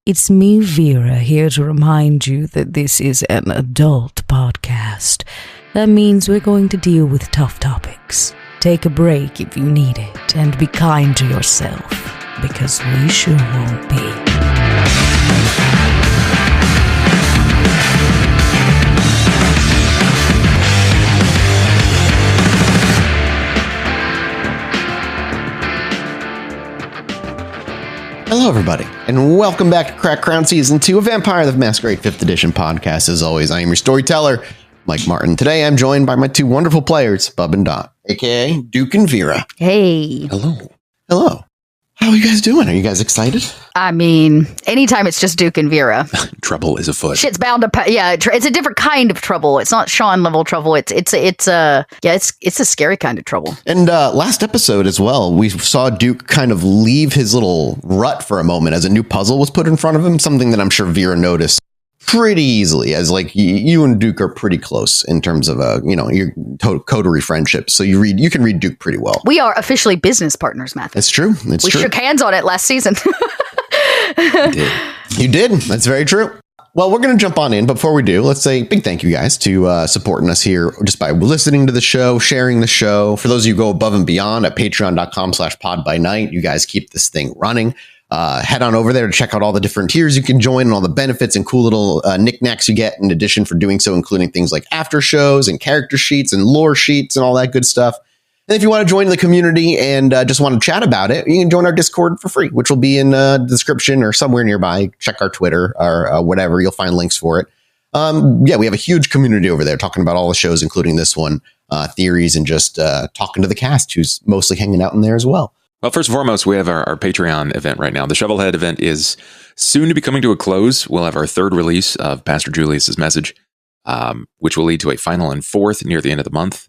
It's me, Vera, here to remind you that this is an adult podcast. That means we're going to deal with tough topics. Take a break if you need it, and be kind to yourself, because we sure won't be. Hello, everybody, and welcome back to Crack Crown Season 2 of Vampire the Masquerade 5th Edition podcast. As always, I am your storyteller, Mike Martin. Today, I'm joined by my two wonderful players, Bub and Dot, a.k.a. Duke and Vera. Hey. Hello. Hello. How are you guys doing? Are you guys excited? I mean, anytime it's just Duke and Vera. Trouble is afoot. Shit's bound to, it's a different kind of trouble. It's not Sean level trouble. It's a scary kind of trouble. And last episode as well, we saw Duke kind of leave his little rut for a moment as a new puzzle was put in front of him, something that I'm sure Vera noticed pretty easily, as like you and Duke are pretty close in terms of your coterie friendship. So you can read Duke pretty well. We are officially business partners, Matthew. It's true. We shook hands on it last season. You did. That's very true. Well, we're going to jump on in. Before we do, let's say big thank you guys to supporting us here just by listening to the show, sharing the show. For those of you who go above and beyond at patreon.com/podbynight, you guys keep this thing running. Head on over there to check out all the different tiers you can join and all the benefits and cool little knickknacks you get in addition for doing so, including things like after shows and character sheets and lore sheets and all that good stuff. And if you want to join the community and just want to chat about it, you can join our Discord for free, which will be in the description or somewhere nearby. Check our Twitter or whatever. You'll find links for it. We have a huge community over there talking about all the shows, including this one, theories, and just talking to the cast, who's mostly hanging out in there as well. Well, first and foremost, we have our Patreon event right now. The Shovelhead event is soon to be coming to a close. We'll have our third release of Pastor Julius's message, which will lead to a final and fourth near the end of the month,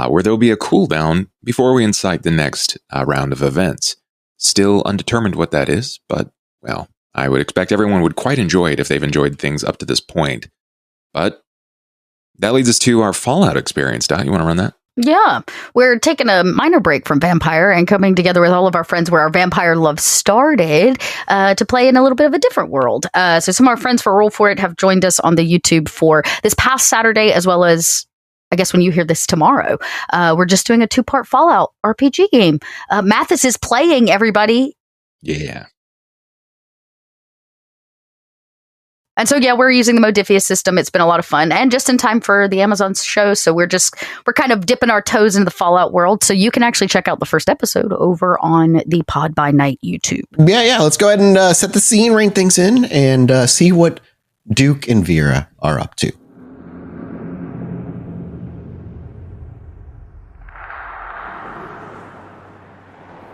where there'll be a cooldown before we incite the next round of events. Still undetermined what that is, but, well, I would expect everyone would quite enjoy it if they've enjoyed things up to this point. But that leads us to our Fallout experience. Dot, you want to run that? Yeah, we're taking a minor break from Vampire and coming together with all of our friends where our vampire love started to play in a little bit of a different world. So some of our friends for Roll For It have joined us on the YouTube for this past Saturday, as well as, I guess when you hear this tomorrow. We're just doing a 2-part Fallout RPG game. Mathis is playing, everybody. Yeah. And so, we're using the Modifius system. It's been a lot of fun and just in time for the Amazon show. So we're kind of dipping our toes into the Fallout world. So you can actually check out the first episode over on the Pod by Night YouTube. Yeah. Let's go ahead and set the scene, rein things in, and see what Duke and Vera are up to.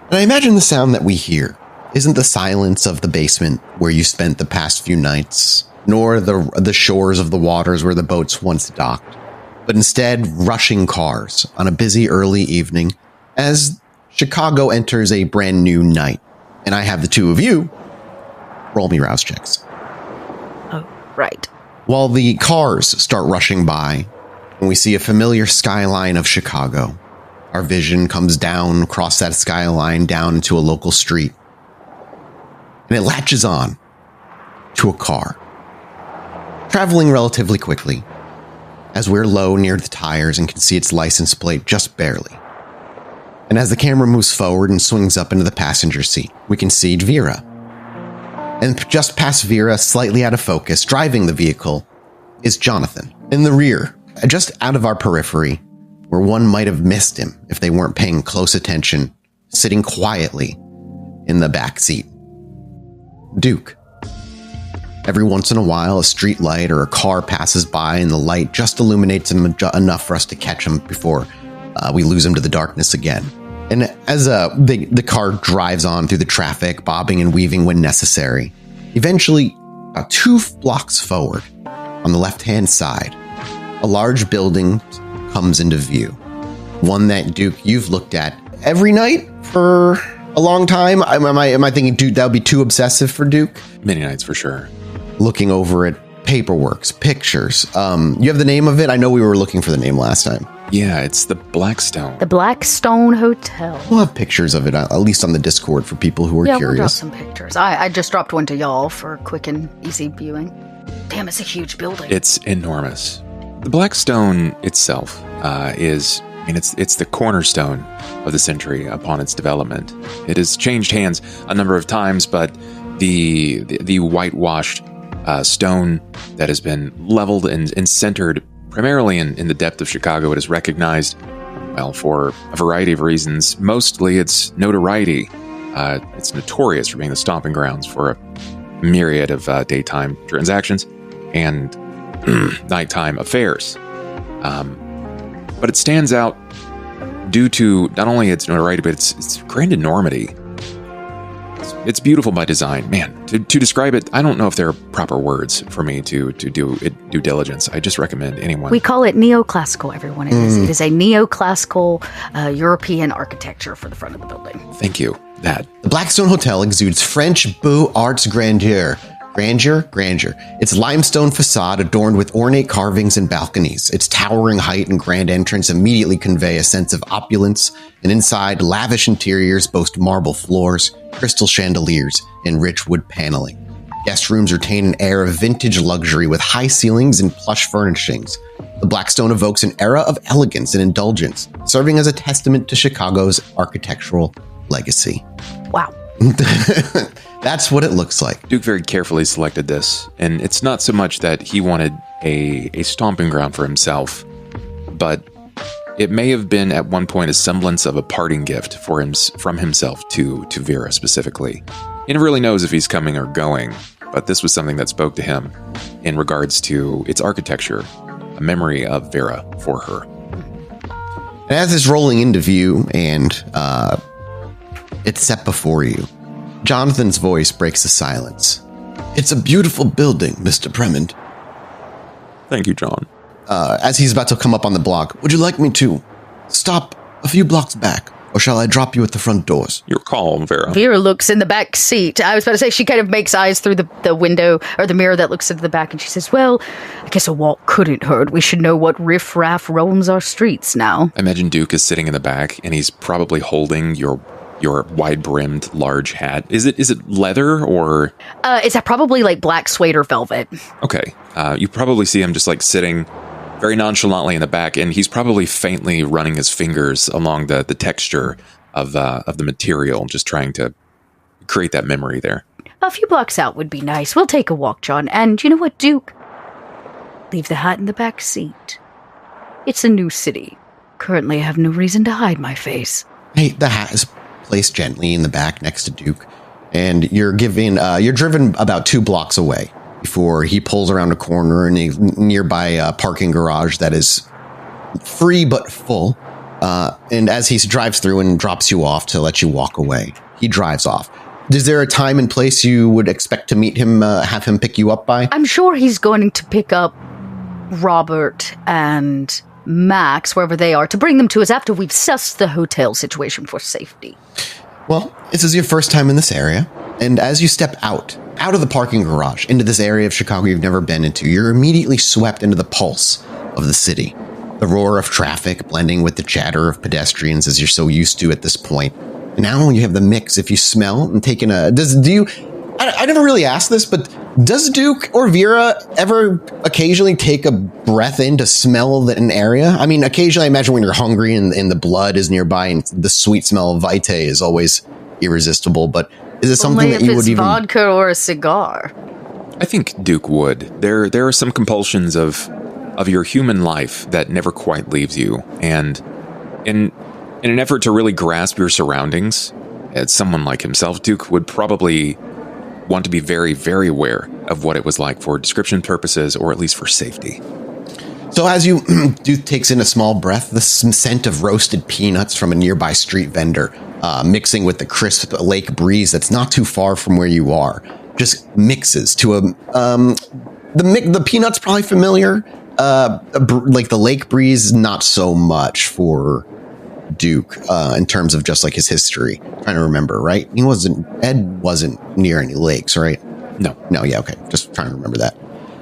And I imagine the sound that we hear isn't the silence of the basement where you spent the past few nights, nor the shores of the waters where the boats once docked, but instead rushing cars on a busy early evening as Chicago enters a brand new night. And I have the two of you roll me rouse checks. Oh, right. While the cars start rushing by, and we see a familiar skyline of Chicago, our vision comes down across that skyline down into a local street. And it latches on to a car, traveling relatively quickly, as we're low near the tires and can see its license plate just barely. And as the camera moves forward and swings up into the passenger seat, we can see Vera. And just past Vera, slightly out of focus, driving the vehicle, is Jonathan. In the rear, just out of our periphery, where one might have missed him if they weren't paying close attention, sitting quietly in the back seat. Duke. Every once in a while, a street light or a car passes by and the light just illuminates him enough for us to catch him before we lose him to the darkness again. And as the car drives on through the traffic, bobbing and weaving when necessary, eventually, about 2 blocks forward, on the left-hand side, a large building comes into view. One that, Duke, you've looked at every night for a long time. Am I thinking, dude, that would be too obsessive for Duke? Many nights for sure. Looking over at paperworks, pictures. You have the name of it? I know we were looking for the name last time. Yeah, it's the Blackstone. The Blackstone Hotel. We'll have pictures of it, at least on the Discord, for people who are curious. We'll drop curious. some pictures. I just dropped one to y'all for quick and easy viewing. Damn, it's a huge building. It's enormous. The Blackstone itself it's the cornerstone of the century upon its development. It has changed hands a number of times, but the whitewashed stone that has been leveled and centered primarily in the depth of Chicago, it is recognized, well, for a variety of reasons. Mostly its notoriety. It's notorious for being the stomping grounds for a myriad of daytime transactions and nighttime affairs. But it stands out due to not only its notoriety, but its grand enormity. It's beautiful by design. Man, to describe it, I don't know if there are proper words for me to do due diligence. I just recommend anyone. We call it neoclassical, everyone. It is a neoclassical European architecture for the front of the building. Thank you. That. The Blackstone Hotel exudes French beaux arts grandeur. Grandeur. Its limestone facade adorned with ornate carvings and balconies. Its towering height and grand entrance immediately convey a sense of opulence, and inside, lavish interiors boast marble floors, crystal chandeliers, and rich wood paneling. Guest rooms retain an air of vintage luxury with high ceilings and plush furnishings. The Blackstone evokes an era of elegance and indulgence, serving as a testament to Chicago's architectural legacy. Wow. That's what it looks like. Duke very carefully selected this, and it's not so much that he wanted a stomping ground for himself, but it may have been at one point a semblance of a parting gift for him from himself to Vera specifically. He never really knows if he's coming or going, but this was something that spoke to him in regards to its architecture, a memory of Vera for her. And as it's rolling into view and it's set before you, Jonathan's voice breaks the silence. It's a beautiful building, Mr. Premond. Thank you, John. As he's about to come up on the block, would you like me to stop a few blocks back, or shall I drop you at the front doors? Your call, Vera. Vera looks in the back seat. I was about to say, she kind of makes eyes through the window or the mirror that looks into the back, and she says, well, I guess a walk couldn't hurt. We should know what riffraff roams our streets now. I imagine Duke is sitting in the back, and he's probably holding your wide-brimmed large hat. Is it leather or? It's probably like black suede or velvet. Okay. You probably see him just like sitting very nonchalantly in the back, and he's probably faintly running his fingers along the texture of the material, just trying to create that memory there. A few blocks out would be nice. We'll take a walk, John. And you know what, Duke? Leave the hat in the back seat. It's a new city. Currently, I have no reason to hide my face. Hey, the hat is placed gently in the back next to Duke, and you're driven about 2 blocks away before he pulls around a corner in a nearby parking garage that is free but full. And as he drives through and drops you off to let you walk away, he drives off. Is there a time and place you would expect to meet him, have him pick you up by? I'm sure he's going to pick up Robert and Max, wherever they are, to bring them to us after we've sussed the hotel situation for safety. Well, this is your first time in this area, and as you step out of the parking garage into this area of Chicago you've never been into, you're immediately swept into the pulse of the city. The roar of traffic blending with the chatter of pedestrians as you're so used to at this point. And now you have the mix. If you smell and taking I never really asked this, but does Duke or Vera ever occasionally take a breath in to smell an area? I mean, occasionally I imagine when you're hungry and the blood is nearby and the sweet smell of vitae is always irresistible, but is it something that you would even... Only if it's vodka or a cigar. I think Duke would. There are some compulsions of your human life that never quite leaves you, and in an effort to really grasp your surroundings, as someone like himself, Duke would probably want to be very, very aware of what it was like for description purposes, or at least for safety. So as Duke takes in a small breath, the scent of roasted peanuts from a nearby street vendor, mixing with the crisp lake breeze that's not too far from where you are, just mixes to the peanuts probably familiar, like the lake breeze, not so much for Duke, in terms of just like his history. I'm trying to remember, right? Ed wasn't near any lakes, right? No, yeah, okay. Just trying to remember that.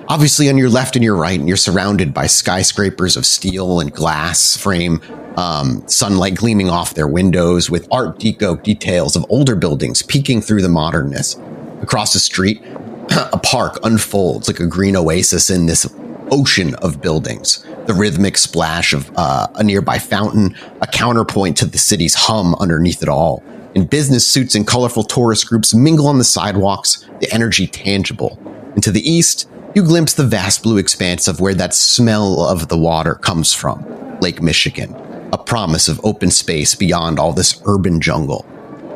Obviously, on your left and your right, and you're surrounded by skyscrapers of steel and glass frame, sunlight gleaming off their windows with Art Deco details of older buildings peeking through the modernness. Across the street, a park unfolds like a green oasis in this ocean of buildings. The rhythmic splash of a nearby fountain, a counterpoint to the city's hum underneath it all. And business suits and colorful tourist groups mingle on the sidewalks, the energy tangible. And to the east, you glimpse the vast blue expanse of where that smell of the water comes from, Lake Michigan, a promise of open space beyond all this urban jungle.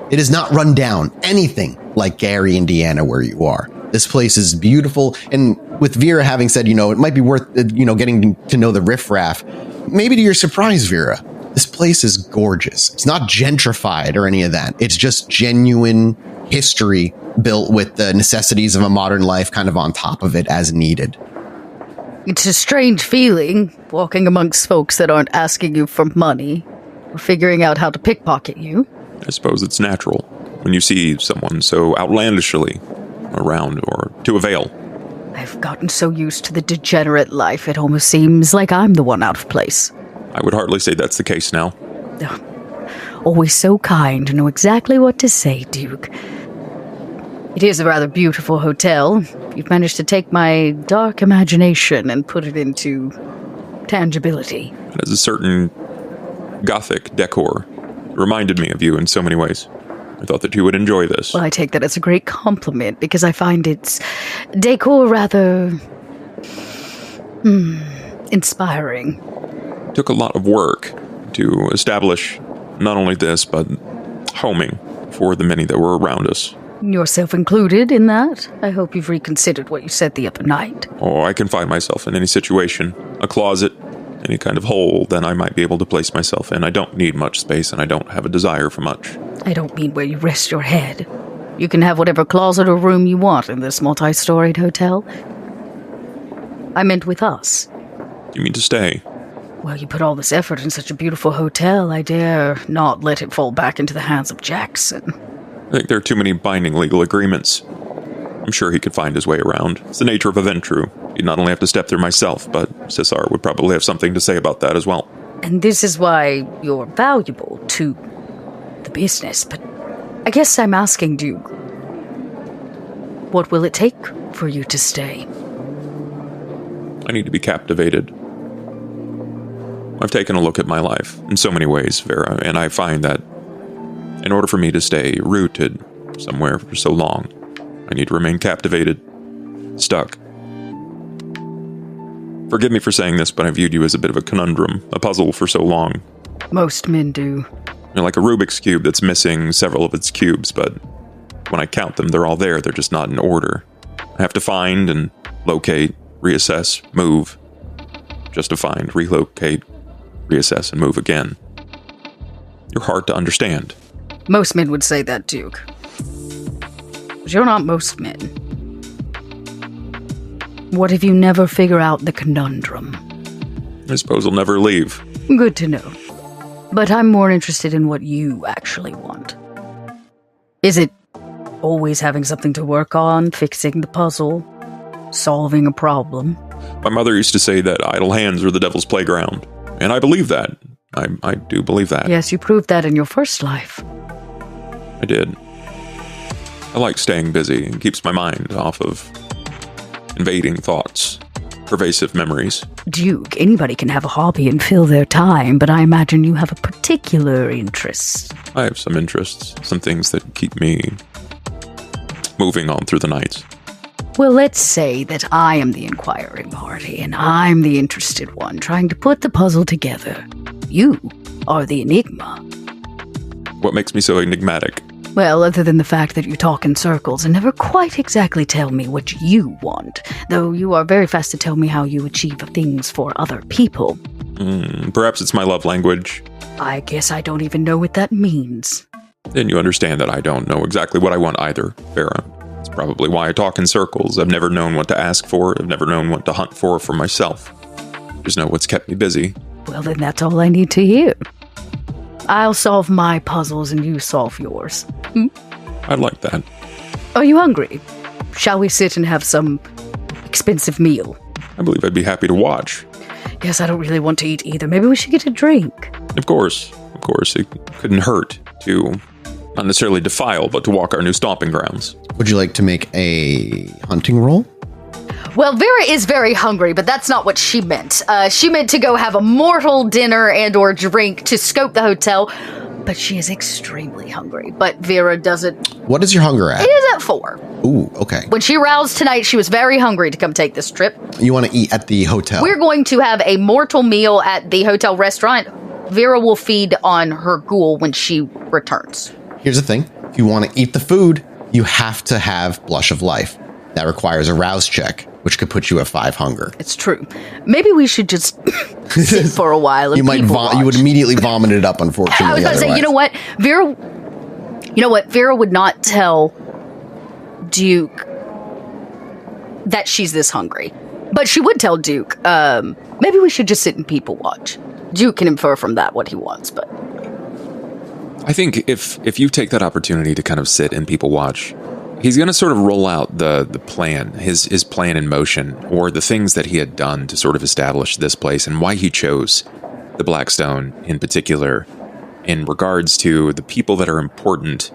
It is not run down, anything like Gary, Indiana, where you are. This place is beautiful, and with Vera having said, it might be worth, getting to know the riffraff, maybe to your surprise, Vera, this place is gorgeous. It's not gentrified or any of that. It's just genuine history built with the necessities of a modern life kind of on top of it as needed. It's a strange feeling, walking amongst folks that aren't asking you for money or figuring out how to pickpocket you. I suppose it's natural when you see someone so outlandishly around or to avail. I've gotten so used to the degenerate life, it almost seems like I'm the one out of place. I would hardly say that's the case now. Always so kind to know exactly what to say, Duke. It is a rather beautiful hotel. You've managed to take my dark imagination and put it into tangibility. It has a certain Gothic decor. It reminded me of you in so many ways. I thought that you would enjoy this. Well, I take that as a great compliment because I find its decor rather inspiring. It took a lot of work to establish not only this, but homing for the many that were around us. Yourself included in that? I hope you've reconsidered what you said the other night. Oh, I can find myself in any situation. A closet, any kind of hole, then I might be able to place myself in. I don't need much space, and I don't have a desire for much. I don't mean where you rest your head. You can have whatever closet or room you want in this multi-storied hotel. I meant with us. You mean to stay? Well, you put all this effort in such a beautiful hotel, I dare not let it fall back into the hands of Jackson. I think there are too many binding legal agreements. I'm sure he could find his way around. It's the nature of a Ventru. He'd not only have to step through myself, but Cesar would probably have something to say about that as well. And this is why you're valuable to the business, but I guess I'm asking Duke, what will it take for you to stay? I need to be captivated. I've taken a look at my life in so many ways, Vera, and I find that in order for me to stay rooted somewhere for so long, I need to remain captivated, stuck. Forgive me for saying this, but I viewed you as a bit of a conundrum, a puzzle for so long. Most men do. You're like a Rubik's Cube that's missing several of its cubes, but when I count them, they're all there. They're just not in order. I have to find and locate, reassess, move, just to find, relocate, reassess, and move again. You're hard to understand. Most men would say that, Duke. But you're not most men. What if you never figure out the conundrum? I suppose I'll never leave. Good to know. But I'm more interested in what you actually want. Is it always having something to work on, fixing the puzzle, solving a problem? My mother used to say that idle hands are the devil's playground. And I believe that. I do believe that. Yes, you proved that in your first life. I did. I like staying busy. It keeps my mind off of invading thoughts, pervasive memories. Duke, anybody can have a hobby and fill their time, but I imagine you have a particular interest. I have some interests, some things that keep me moving on through the nights. Well, let's say that I am the inquiring party, and I'm the interested one trying to put the puzzle together. You are the enigma. What makes me so enigmatic? Well, other than the fact that you talk in circles and never quite exactly tell me what you want, though you are very fast to tell me how you achieve things for other people. Perhaps it's my love language. I guess I don't even know what that means. Then you understand that I don't know exactly what I want either, Vera. It's probably why I talk in circles. I've never known what to ask for. I've never known what to hunt for myself. Just know what's kept me busy. Well, then that's all I need to hear. I'll solve my puzzles and you solve yours. I'd like that. Are you hungry? Shall we sit and have some expensive meal. I believe I'd be happy to watch. Yes, I don't really want to eat either. Maybe we should get a drink. Of course. It couldn't hurt to not necessarily defile, but to walk our new stomping grounds. Would you like to make a hunting roll? Well, Vera is very hungry, but that's not what she meant. She meant to go have a mortal dinner and or drink to scope the hotel, but she is extremely hungry. But Vera doesn't... What is your hunger at? It is at 4. Ooh, okay. When she roused tonight, she was very hungry to come take this trip. You want to eat at the hotel? We're going to have a mortal meal at the hotel restaurant. Vera will feed on her ghoul when she returns. Here's the thing. If you want to eat the food, you have to have Blush of Life. That requires a rouse check, which could put you at 5 hunger. It's true. Maybe we should just sit for a while and you would immediately vomit it up, unfortunately. I was going to say, you know what? Vera would not tell Duke that she's this hungry. But she would tell Duke, maybe we should just sit and people watch. Duke can infer from that what he wants, but... I think if you take that opportunity to kind of sit and people watch, he's going to sort of roll out the plan, his plan in motion, or the things that he had done to sort of establish this place and why he chose the Blackstone in particular in regards to the people that are important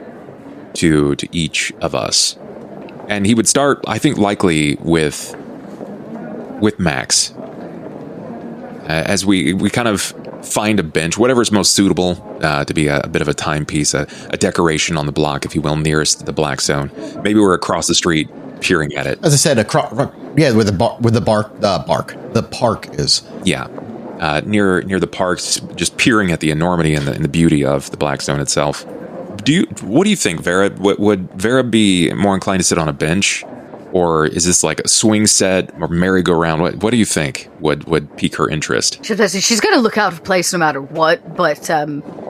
to each of us. And he would start, I think, likely with Max. As we kind of find a bench, whatever's most suitable to be a bit of a timepiece, a decoration on the block, if you will, nearest the Blackstone. Maybe we're across the street peering at it. As I said, where the park is. Yeah, near the parks, just peering at the enormity and the beauty of the Blackstone itself. What do you think, Vera? Would Vera be more inclined to sit on a bench? Or is this like a swing set or merry-go-round? What do you think would pique her interest? She's going to look out of place no matter what, but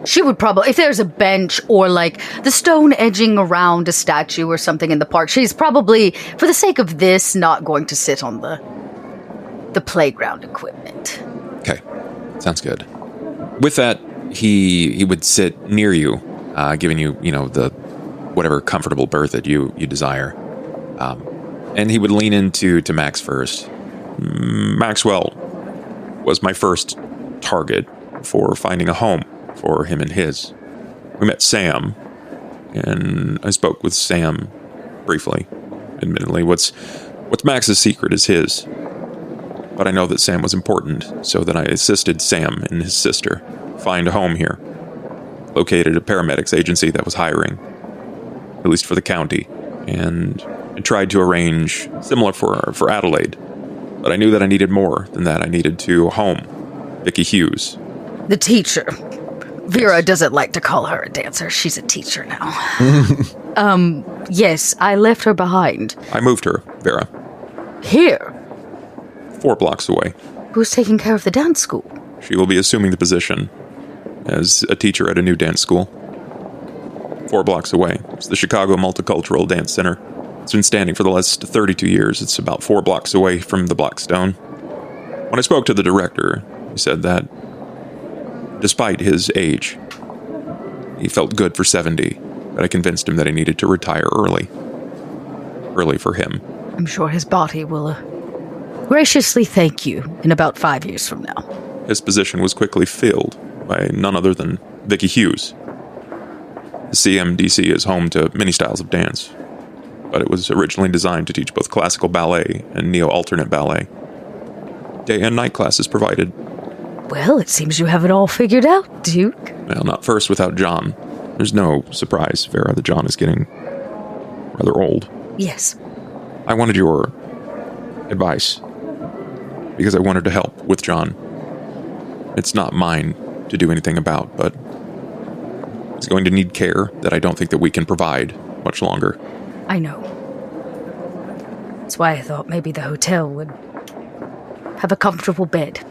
she would probably, if there's a bench or like the stone edging around a statue or something in the park, she's probably, for the sake of this, not going to sit on the playground equipment. Okay, sounds good. With that, he would sit near you, giving you, the whatever comfortable berth that you desire. And he would lean into Max first. Maxwell was my first target for finding a home for him and his. We met Sam, and I spoke with Sam briefly. Admittedly, what's Max's secret is his. But I know that Sam was important, so that I assisted Sam and his sister find a home here. Located a paramedics agency that was hiring, at least for the county, and I tried to arrange similar for Adelaide, but I knew that I needed more than that. I needed to home Vicky Hughes. The teacher. Vera doesn't like to call her a dancer. She's a teacher now. Yes, I left her behind. I moved her, Vera. Here? 4 blocks away. Who's taking care of the dance school? She will be assuming the position as a teacher at a new dance school. 4 blocks away. It's the Chicago Multicultural Dance Center. It's been standing for the last 32 years. It's about 4 blocks away from the Blackstone. When I spoke to the director, he said that despite his age, he felt good for 70, but I convinced him that he needed to retire early. Early for him. I'm sure his body will graciously thank you in about 5 years from now. His position was quickly filled by none other than Vicky Hughes. The CMDC is home to many styles of dance, but it was originally designed to teach both classical ballet and neo-alternate ballet. Day and night classes provided. Well, it seems you have it all figured out, Duke. Well, not first without John. There's no surprise, Vera, that John is getting rather old. Yes. I wanted your advice, because I wanted to help with John. It's not mine to do anything about, but he's going to need care that I don't think that we can provide much longer. I know. That's why I thought maybe the hotel would have a comfortable bed.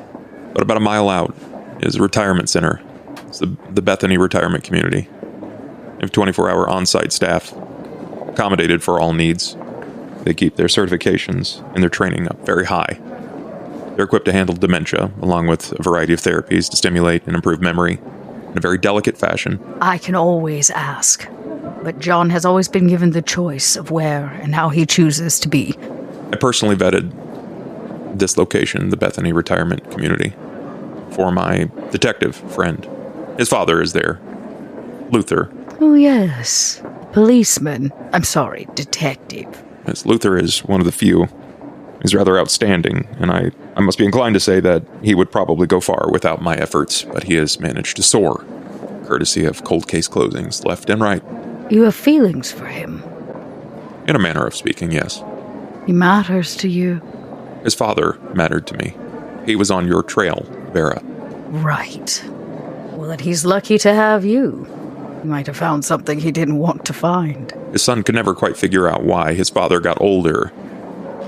But about a mile out is a retirement center. It's the Bethany Retirement Community. They have 24-hour on-site staff, accommodated for all needs. They keep their certifications and their training up very high. They're equipped to handle dementia, along with a variety of therapies to stimulate and improve memory in a very delicate fashion. I can always ask, but John has always been given the choice of where and how he chooses to be. I personally vetted this location, the Bethany Retirement Community, for my detective friend. His father is there, Luther. Oh, yes. Policeman. I'm sorry, detective. Yes, Luther is one of the few. He's rather outstanding, and I must be inclined to say that he would probably go far without my efforts, but he has managed to soar, courtesy of cold case closings left and right. You have feelings for him? In a manner of speaking, yes. He matters to you? His father mattered to me. He was on your trail, Vera. Right. Well, then he's lucky to have you. He might have found something he didn't want to find. His son could never quite figure out why his father got older,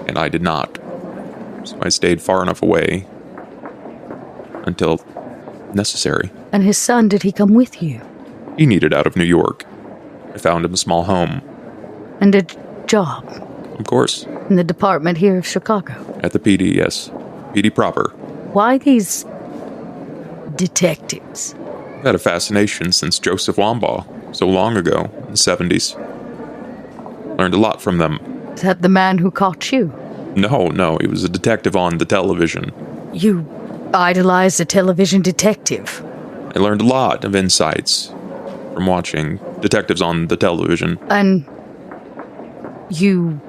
and I did not. So I stayed far enough away until necessary. And his son, did he come with you? He needed out of New York. I found him a small home. And a job? Of course. In the department here of Chicago? At the PD, yes. PD proper. Why these detectives? I've had a fascination since Joseph Wambaugh, so long ago, in the 70s. Learned a lot from them. Is that the man who caught you? No, he was a detective on the television. You idolized a television detective? I learned a lot of insights from watching detectives on the television. And you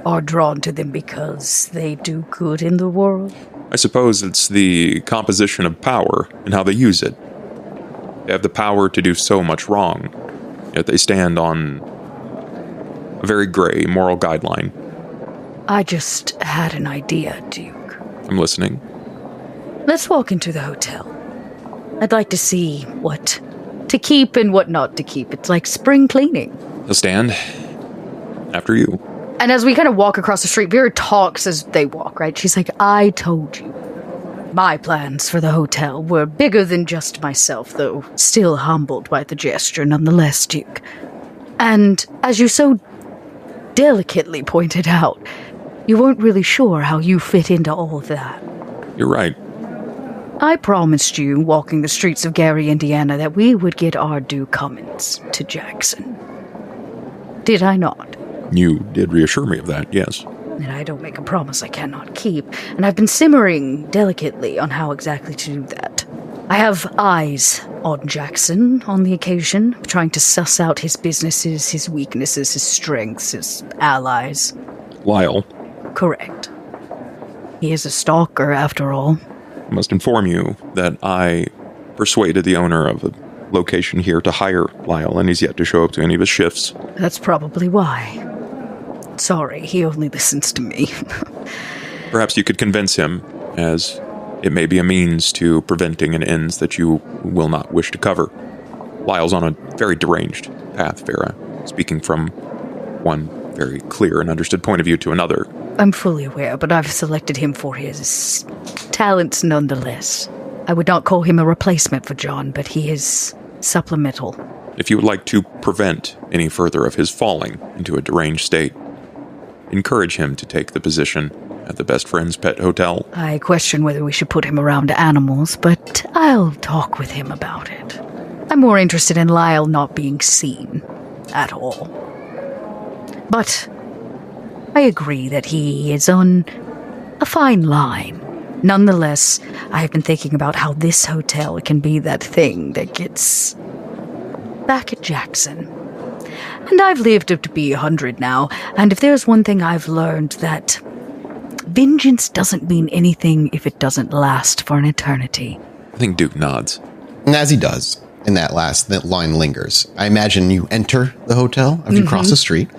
are drawn to them because they do good in the world? I suppose it's the composition of power and how they use it. They have the power to do so much wrong, yet they stand on a very gray moral guideline. I just had an idea, Duke. I'm listening. Let's walk into the hotel. I'd like to see what to keep and what not to keep. It's like spring cleaning. I'll stand after you. And as we kind of walk across the street, Vera talks as they walk, right? She's like, I told you. My plans for the hotel were bigger than just myself, though still humbled by the gesture nonetheless, Duke. And as you so delicately pointed out, you weren't really sure how you fit into all of that. You're right. I promised you, walking the streets of Gary, Indiana, that we would get our due Cummins to Jackson. Did I not? You did reassure me of that, yes. And I don't make a promise I cannot keep, and I've been simmering delicately on how exactly to do that. I have eyes on Jackson on the occasion, trying to suss out his businesses, his weaknesses, his strengths, his allies. Lyle. Correct. He is a stalker, after all. I must inform you that I persuaded the owner of a location here to hire Lyle, and he's yet to show up to any of his shifts. That's probably why. Sorry, he only listens to me. Perhaps you could convince him, as it may be a means to preventing an ends that you will not wish to cover. Lyle's on a very deranged path, Vera, speaking from one very clear and understood point of view to another. I'm fully aware, but I've selected him for his talents nonetheless. I would not call him a replacement for John, but he is supplemental. If you would like to prevent any further of his falling into a deranged state, encourage him to take the position at the Best Friend's Pet Hotel. I question whether we should put him around animals, but I'll talk with him about it. I'm more interested in Lyle not being seen at all. But I agree that he is on a fine line. Nonetheless, I have been thinking about how this hotel can be that thing that gets back at Jackson. And I've lived up to be 100 now, and if there's one thing I've learned, that vengeance doesn't mean anything if it doesn't last for an eternity. I think Duke nods. And as he does, and that line lingers, I imagine you enter the hotel as you cross the street.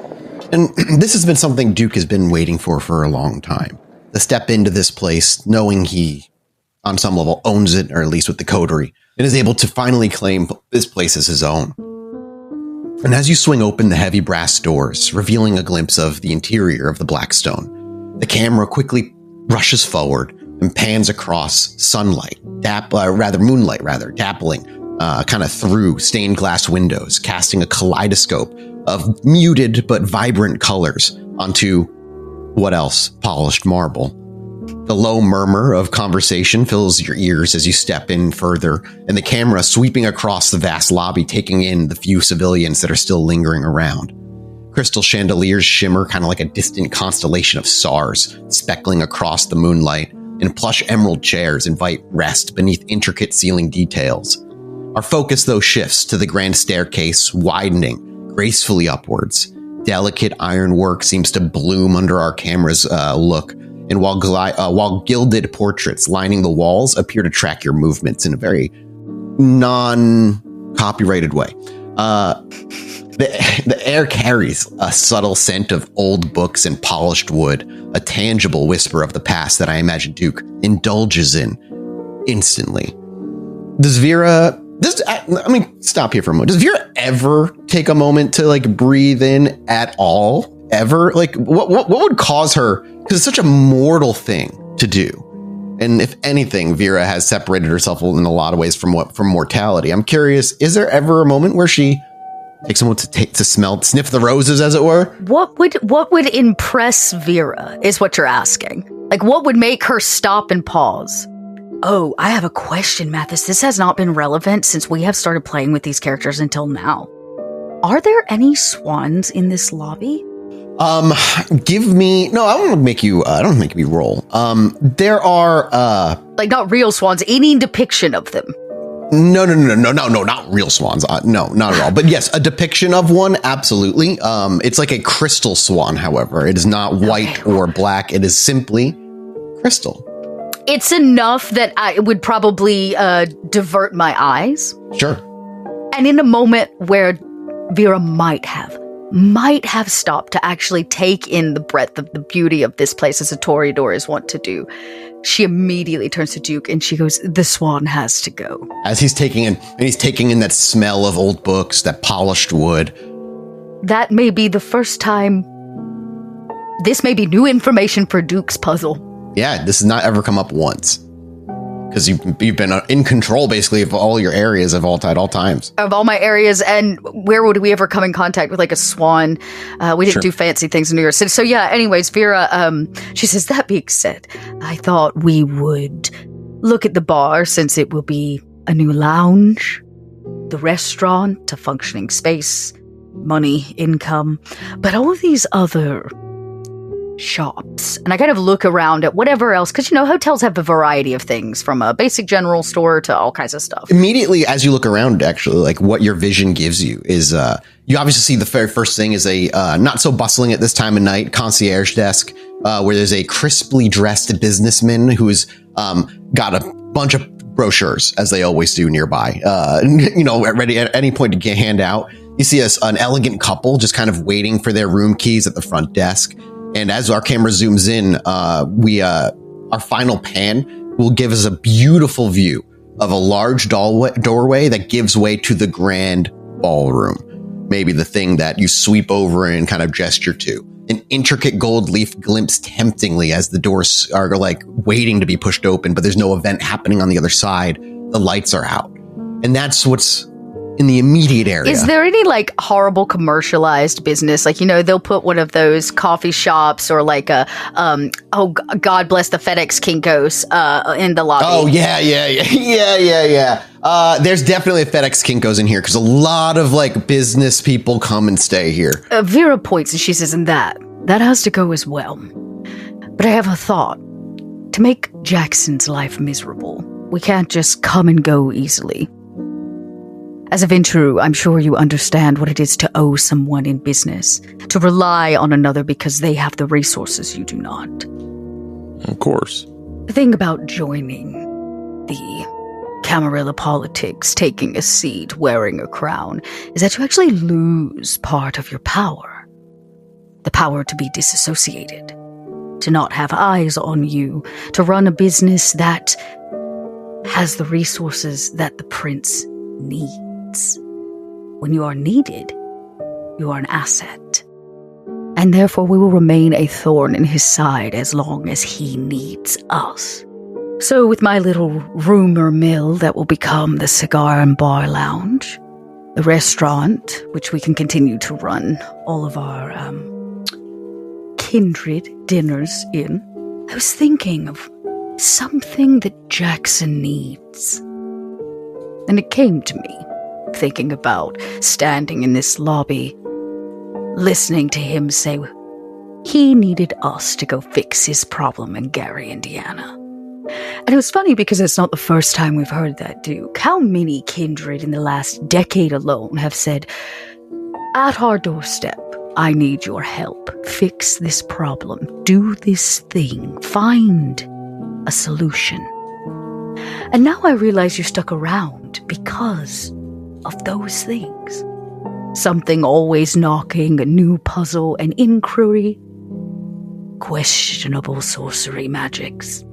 And this has been something Duke has been waiting for a long time. To step into this place, knowing he, on some level, owns it, or at least with the coterie, and is able to finally claim this place as his own. And as you swing open the heavy brass doors, revealing a glimpse of the interior of the Blackstone, the camera quickly rushes forward and pans across sunlight, moonlight, dappling kind of through stained glass windows, casting a kaleidoscope of muted but vibrant colors onto what else? Polished marble. The low murmur of conversation fills your ears as you step in further, and the camera sweeping across the vast lobby, taking in the few civilians that are still lingering around. Crystal chandeliers shimmer kind of like a distant constellation of stars, speckling across the moonlight, and plush emerald chairs invite rest beneath intricate ceiling details. Our focus, though, shifts to the grand staircase, widening gracefully upwards. Delicate ironwork seems to bloom under our camera's look, and while gilded portraits lining the walls appear to track your movements in a very non-copyrighted way. The air carries a subtle scent of old books and polished wood, a tangible whisper of the past that I imagine Duke indulges in instantly. Does Vera... stop here for a moment. Does Vera ever take a moment to like breathe in at all? Ever? Like, what would cause her? Because it's such a mortal thing to do. And if anything, Vera has separated herself in a lot of ways from mortality. I'm curious, is there ever a moment where she takes someone to sniff the roses, as it were? What would impress Vera is what you're asking. Like, what would make her stop and pause? Oh, I have a question, Mathis. This has not been relevant since we have started playing with these characters until now. Are there any swans in this lobby? I don't make you roll. There are, like not real swans, any depiction of them. No, not real swans. No, not at all. But yes, a depiction of one, absolutely. It's like a crystal swan, however. It is not white or black. It is simply crystal. It's enough that it would probably divert my eyes. Sure. And in a moment where Vera might have stopped to actually take in the breadth of the beauty of this place, as a Toreador is wont to do, she immediately turns to Duke and she goes, "The swan has to go." As he's taking in that smell of old books, that polished wood. That may be the first time. This may be new information for Duke's puzzle. Yeah, this has not ever come up once. Because you've been in control, basically, of all your areas at all times. Of all my areas, and where would we ever come in contact with, like, a swan? We didn't do fancy things in New York City. So, yeah, anyways, Vera, she says, that being said, I thought we would look at the bar, since it will be a new lounge, the restaurant, a functioning space, money, income, but all of these other shops. And I kind of look around at whatever else, because, hotels have a variety of things, from a basic general store to all kinds of stuff. Immediately, as you look around, actually, like what your vision gives you is, you obviously see the very first thing is a not so bustling at this time of night concierge desk, where there's a crisply dressed businessman who's got a bunch of brochures, as they always do nearby, ready at any point to hand out. You see an elegant couple just kind of waiting for their room keys at the front desk. And as our camera zooms in, our final pan will give us a beautiful view of a large doorway that gives way to the grand ballroom. Maybe the thing that you sweep over and kind of gesture to. An intricate gold leaf glints temptingly as the doors are like waiting to be pushed open, but there's no event happening on the other side. The lights are out. And that's what's in the immediate area. Is there any like horrible commercialized business? Like, they'll put one of those coffee shops or like a, God bless the FedEx Kinko's in the lobby. Oh, yeah. There's definitely a FedEx Kinko's in here because a lot of like business people come and stay here. Vera points and she says, and that has to go as well. But I have a thought. To make Jackson's life miserable, we can't just come and go easily. As a Ventrue, I'm sure you understand what it is to owe someone in business, to rely on another because they have the resources you do not. Of course. The thing about joining the Camarilla politics, taking a seat, wearing a crown, is that you actually lose part of your power. The power to be disassociated, to not have eyes on you, to run a business that has the resources that the prince needs. When you are needed, you are an asset. And therefore we will remain a thorn in his side as long as he needs us. So with my little rumor mill that will become the cigar and bar lounge, the restaurant, which we can continue to run all of our kindred dinners in, I was thinking of something that Jackson needs. And it came to me, thinking about standing in this lobby, listening to him say he needed us to go fix his problem in Gary, Indiana. And it was funny because it's not the first time we've heard that, Duke. How many kindred in the last decade alone have said, at our doorstep, I need your help. Fix this problem. Do this thing. Find a solution. And now I realize you stuck around because of those things. Something always knocking, a new puzzle, an inquiry, questionable sorcery magics.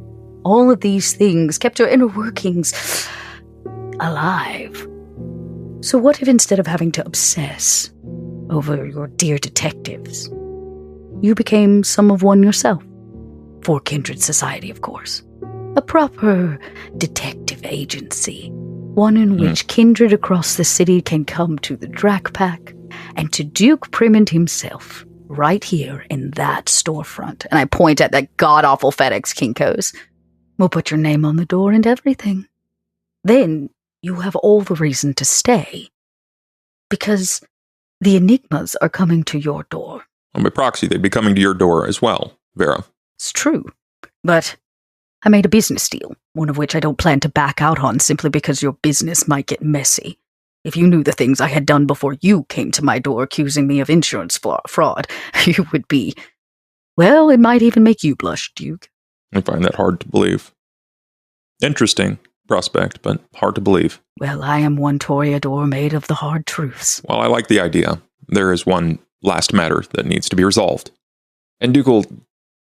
All of these things kept your inner workings alive. So what if instead of having to obsess over your dear detectives, you became some of one yourself? For kindred society, of course. A proper detective agency. One in which kindred across the city can come to the Drac Pack and to Duke Primond himself, right here in that storefront. And I point at that god-awful FedEx Kinko's. We'll put your name on the door and everything. Then you have all the reason to stay. Because the enigmas are coming to your door. And by proxy, they'd be coming to your door as well, Vera. It's true. But I made a business deal, one of which I don't plan to back out on simply because your business might get messy. If you knew the things I had done before you came to my door accusing me of insurance fraud, you would be... Well, it might even make you blush, Duke. I find that hard to believe. Interesting prospect, but hard to believe. Well, I am one toreador made of the hard truths. Well, I like the idea. There is one last matter that needs to be resolved. And Duke will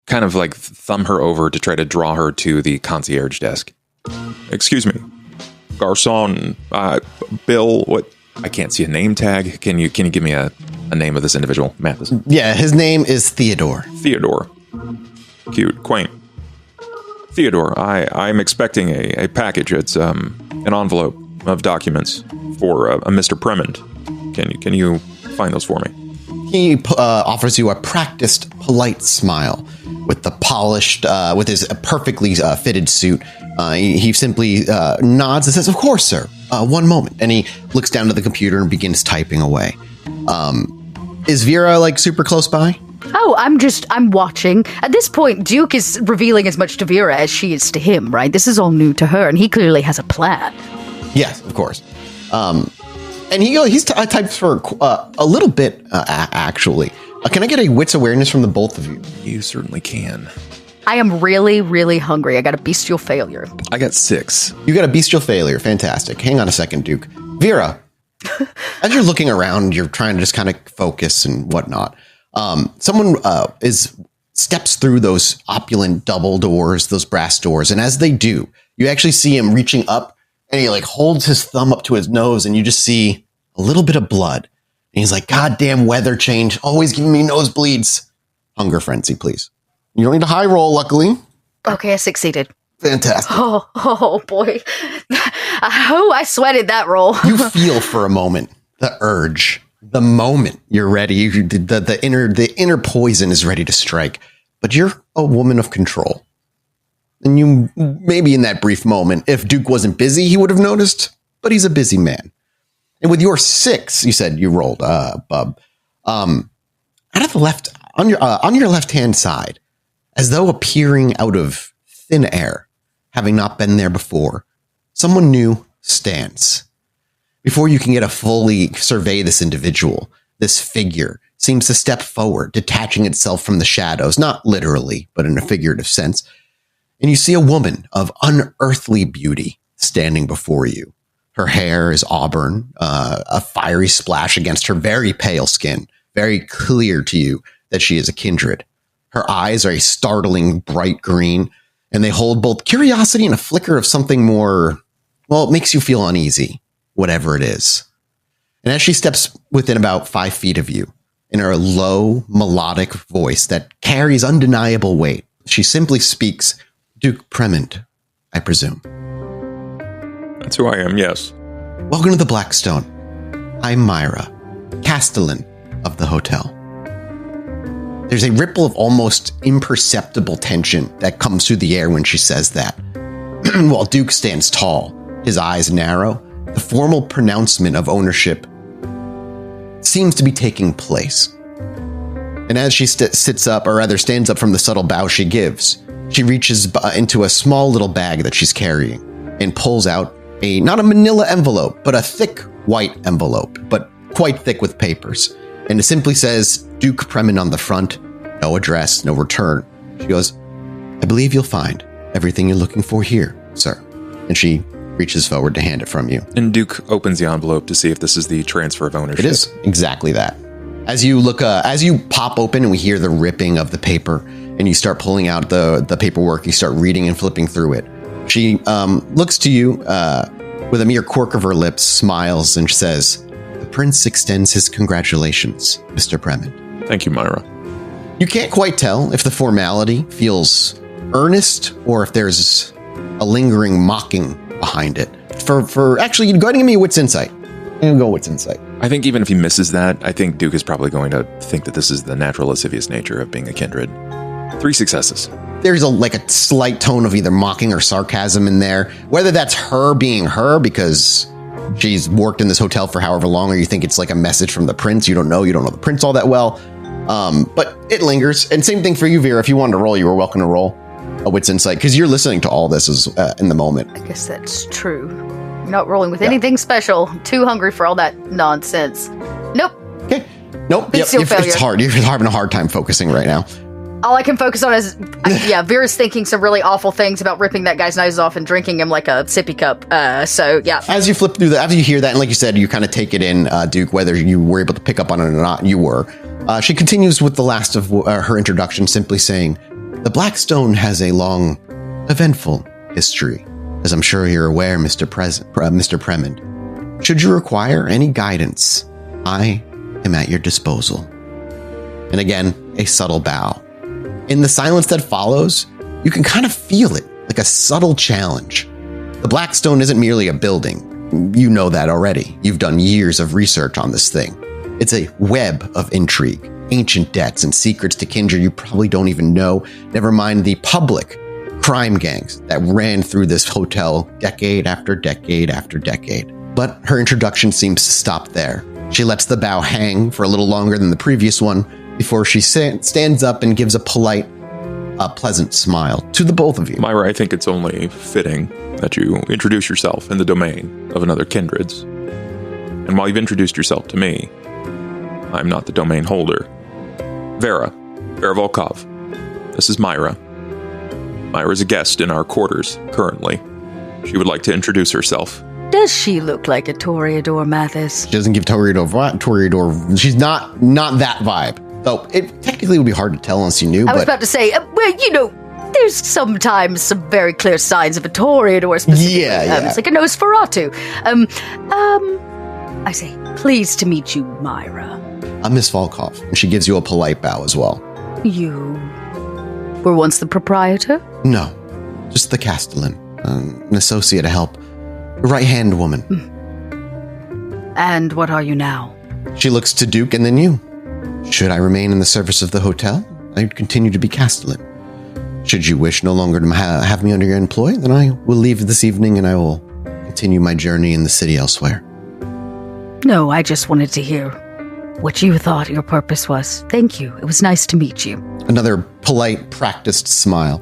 kind of like thumb her over to try to draw her to the concierge desk. Excuse me. Garçon, Bill, what? I can't see a name tag. Can you give me a name of this individual? Mathis? Yeah, his name is Theodore. Theodore. Cute, quaint. Theodore, I'm expecting a package. It's an envelope of documents for a Mr. Primond. Can you find those for me? He offers you a practiced, polite smile with the polished, with his perfectly fitted suit. He simply nods and says, "Of course, sir. One moment." And he looks down to the computer and begins typing away. Is Vera like super close by? Oh, I'm watching. At this point, Duke is revealing as much to Vera as she is to him, right? This is all new to her, and he clearly has a plan. Yes, of course. And he types for a little bit, actually. Can I get a wits awareness from the both of you? You certainly can. I am really, really hungry. I got a bestial failure. I got 6. You got a bestial failure. Fantastic. Hang on a second, Duke. Vera, as you're looking around, you're trying to just kind of focus and whatnot. Someone steps through those opulent double doors, those brass doors. And as they do, you actually see him reaching up and he like holds his thumb up to his nose and you just see a little bit of blood. And he's like, "Goddamn weather change. Always giving me nosebleeds." Hunger frenzy, please. You don't need a high roll, luckily. Okay, I succeeded. Fantastic. Oh boy. I sweated that roll. You feel for a moment the urge. The moment you're ready, the inner poison is ready to strike, but you're a woman of control. And you, maybe in that brief moment, if Duke wasn't busy, he would have noticed, but he's a busy man. And with your 6, you said you rolled, Bub, out of the left, on your left-hand side, as though appearing out of thin air, having not been there before, someone new stands. Before you can get a fully survey this individual, this figure seems to step forward, detaching itself from the shadows, not literally, but in a figurative sense. And you see a woman of unearthly beauty standing before you. Her hair is auburn, a fiery splash against her very pale skin, very clear to you that she is a kindred. Her eyes are a startling bright green, and they hold both curiosity and a flicker of something more, well, it makes you feel uneasy. Whatever it is. And as she steps within about 5 feet of you, in her low, melodic voice that carries undeniable weight, she simply speaks, "Duke Primond, I presume." That's who I am, yes. "Welcome to the Blackstone. I'm Myra, castellan of the hotel." There's a ripple of almost imperceptible tension that comes through the air when she says that. While Duke stands tall, his eyes narrow, the formal pronouncement of ownership seems to be taking place. And as she sits up, or rather stands up from the subtle bow she gives, she reaches into a small little bag that she's carrying and pulls out not a manila envelope, but a thick white envelope, but quite thick with papers. And it simply says, Duke Premin on the front, no address, no return. She goes, I believe you'll find everything you're looking for here, sir. And she reaches forward to hand it from you. And Duke opens the envelope to see if this is the transfer of ownership. It is exactly that. As you pop open and we hear the ripping of the paper and you start pulling out the paperwork, you start reading and flipping through it. She looks to you with a mere quirk of her lips, smiles, and says, the prince extends his congratulations, Mr. Premin. Thank you, Myra. You can't quite tell if the formality feels earnest or if there's a lingering mocking behind it. Actually, go ahead and give me a wit's insight. And go wit's insight. I think even if he misses that, I think Duke is probably going to think that this is the natural lascivious nature of being a kindred. 3 successes. There's a slight tone of either mocking or sarcasm in there. Whether that's her being her because she's worked in this hotel for however long, or you think it's like a message from the prince. You don't know the prince all that well. But it lingers. And same thing for you, Vera. If you wanted to roll, you were welcome to roll a wit's insight because you're listening to all this in the moment. I guess that's true. You're not rolling with anything special. Too hungry for all that nonsense. Nope. Okay. Nope. Yep. It's hard. You're having a hard time focusing right now. All I can focus on is, Vera's thinking some really awful things about ripping that guy's nose off and drinking him like a sippy cup. So, yeah. As you flip through after you hear that, and like you said, you kind of take it in, Duke, whether you were able to pick up on it or not, you were. She continues with the last of her introduction, simply saying, the Blackstone has a long, eventful history, as I'm sure you're aware, Mr. Premin. Should you require any guidance, I am at your disposal. And again, a subtle bow. In the silence that follows, you can kind of feel it, like a subtle challenge. The Blackstone isn't merely a building. You know that already. You've done years of research on this thing. It's a web of intrigue, ancient debts and secrets to kindred you probably don't even know, never mind the public crime gangs that ran through this hotel decade after decade after decade. But her introduction seems to stop there. She lets the bow hang for a little longer than the previous one, before she stands up and gives a polite, pleasant smile to the both of you. Myra, I think it's only fitting that you introduce yourself in the domain of another kindred's. And while you've introduced yourself to me, I'm not the domain holder. Vera Volkov. This is Myra. Myra's a guest in our quarters currently. She would like to introduce herself. Does she look like a Toreador, Mathis? She doesn't give Toreador. She's not that vibe. Though it technically would be hard to tell unless you knew. I was about to say, there's sometimes some very clear signs of a Toreador specifically. Yeah. It's like a Nosferatu. I say, pleased to meet you, Myra. I'm Miss Volkov, and she gives you a polite bow as well. You were once the proprietor? No, just the Castellan, an associate to help, a right-hand woman. And what are you now? She looks to Duke and then you. Should I remain in the service of the hotel, I'd continue to be Castellan. Should you wish no longer to have me under your employ, then I will leave this evening and I will continue my journey in the city elsewhere. No, I just wanted to hear what you thought your purpose was. Thank you. It was nice to meet you. Another polite, practiced smile.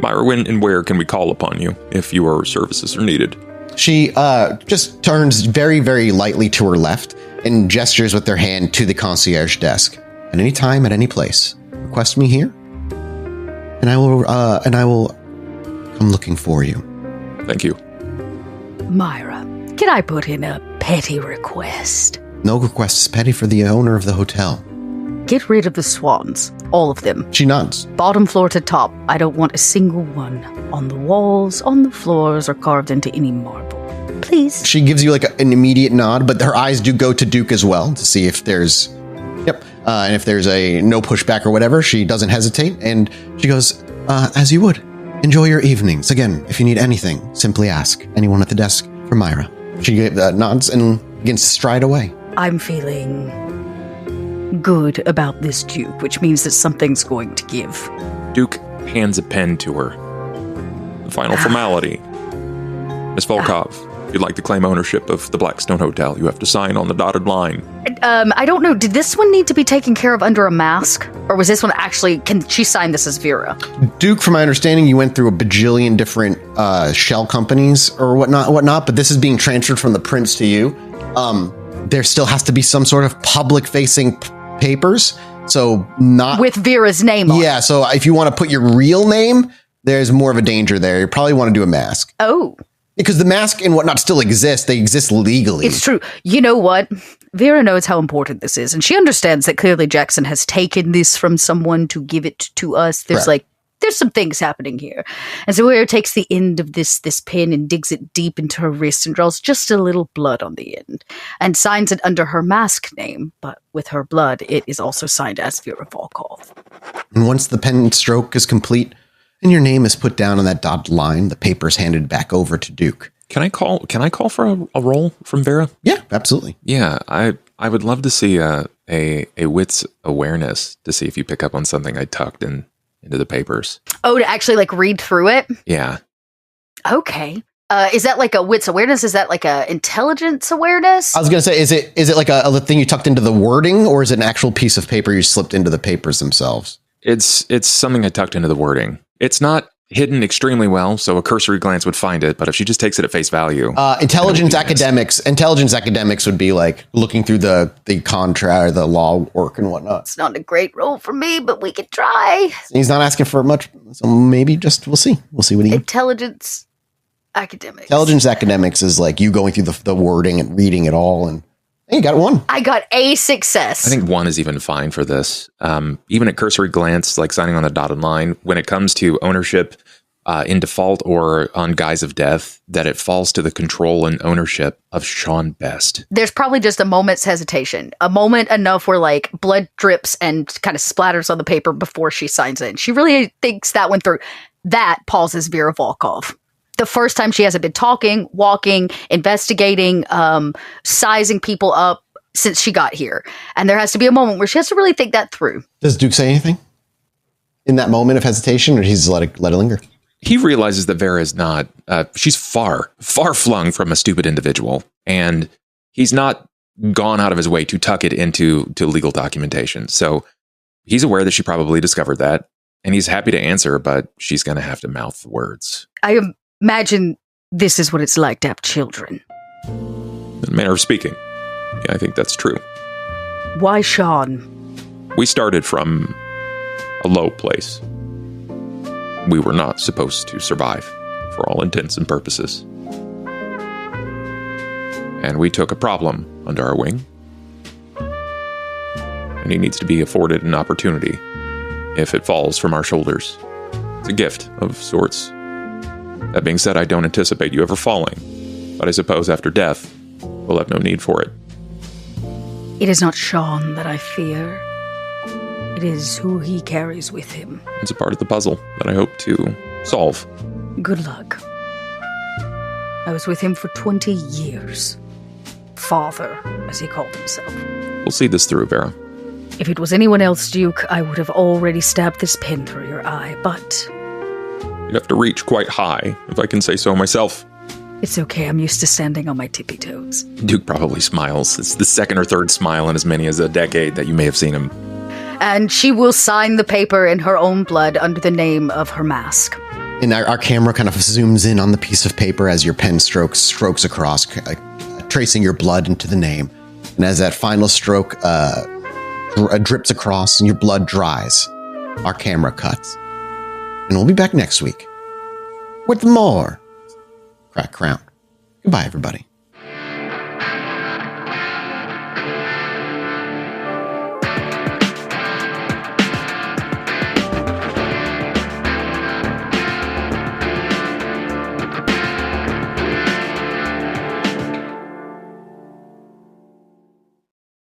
Myra, when and where can we call upon you if your services are needed? She just turns very, very lightly to her left and gestures with her hand to the concierge desk. At any time, at any place, request me here, and I will come looking for you. Thank you. Myra, can I put in a petty request? No request is petty for the owner of the hotel. Get rid of the swans. All of them. She nods. Bottom floor to top. I don't want a single one. On the walls, on the floors, or carved into any marble. Please. She gives you like an immediate nod, but her eyes do go to Duke as well to see if there's... and if there's a no pushback or whatever, she doesn't hesitate. And she goes, as you would. Enjoy your evenings. Again, if you need anything, simply ask anyone at the desk for Myra. She nods and begins to stride away. I'm feeling good about this, Duke, which means that something's going to give. Duke hands a pen to her. The final formality. Miss Volkov, you'd like to claim ownership of the Blackstone Hotel, you have to sign on the dotted line. I don't know. Did this one need to be taken care of under a mask? Or was this one actually, can she sign this as Vera? Duke, from my understanding, you went through a bajillion different shell companies or whatnot, but this is being transferred from the prince to you. There still has to be some sort of public-facing papers, so not... With Vera's name on it. Yeah, so if you want to put your real name, there's more of a danger there. You probably want to do a mask. Oh. Because the mask and whatnot still exist. They exist legally. It's true. You know what? Vera knows how important this is, and she understands that clearly Jackson has taken this from someone to give it to us. There's there's some things happening here. And so Vera takes the end of this pin and digs it deep into her wrist and draws just a little blood on the end and signs it under her mask name. But with her blood, it is also signed as Vera Volkov. And once the pen stroke is complete and your name is put down on that dotted line, the paper's handed back over to Duke. Can I call for a roll from Vera? Yeah, absolutely. Yeah, I would love to see a wits awareness to see if you pick up on something I tucked into the papers. Oh, to actually read through it? Yeah. Okay. Is that like a wits awareness? Is that like a intelligence awareness? I was going to say, is it like a thing you tucked into the wording, or is it an actual piece of paper you slipped into the papers themselves? It's something I tucked into the wording. It's not hidden extremely well, so a cursory glance would find it, but if she just takes it at face value... Intelligence academics would be like looking through the contract, the law work and whatnot. It's not a great role for me, but we could try. He's not asking for much, so maybe we'll see. We'll see what he... Intelligence academics. Intelligence academics is like you going through the wording and reading it all, and you got one. I got a success. I think one is even fine for this. Even at cursory glance, like signing on the dotted line, when it comes to ownership in default or on guise of death, that it falls to the control and ownership of Sean Best. There's probably just a moment's hesitation. A moment enough where blood drips and kind of splatters on the paper before she signs it. She really thinks that one through. That pauses Vera Volkov. The first time she hasn't been talking, walking, investigating, sizing people up since she got here. And there has to be a moment where she has to really think that through. Does Duke say anything in that moment of hesitation, or he's let it linger? He realizes that Vera is not, she's far flung from a stupid individual. And he's not gone out of his way to tuck it into legal documentation. So he's aware that she probably discovered that. And he's happy to answer, but she's going to have to mouth the words. I imagine this is what it's like to have children. In a manner of speaking. Yeah, I think that's true. Why Sean? We started from a low place. We were not supposed to survive, for all intents and purposes. And we took a problem under our wing. And he needs to be afforded an opportunity if it falls from our shoulders. It's a gift of sorts. That being said, I don't anticipate you ever falling. But I suppose after death, we'll have no need for it. It is not Sean that I fear. It is who he carries with him. It's a part of the puzzle that I hope to solve. Good luck. I was with him for 20 years. Father, as he called himself. We'll see this through, Vera. If it was anyone else, Duke, I would have already stabbed this pin through your eye, but... You'd have to reach quite high, if I can say so myself. It's okay, I'm used to standing on my tippy toes. Duke probably smiles. It's the second or third smile in as many as a decade that you may have seen him. And she will sign the paper in her own blood under the name of her mask. And our camera kind of zooms in on the piece of paper as your pen strokes across, tracing your blood into the name. And as that final stroke drips across and your blood dries, our camera cuts. And we'll be back next week with more Crack Crown. Goodbye, everybody.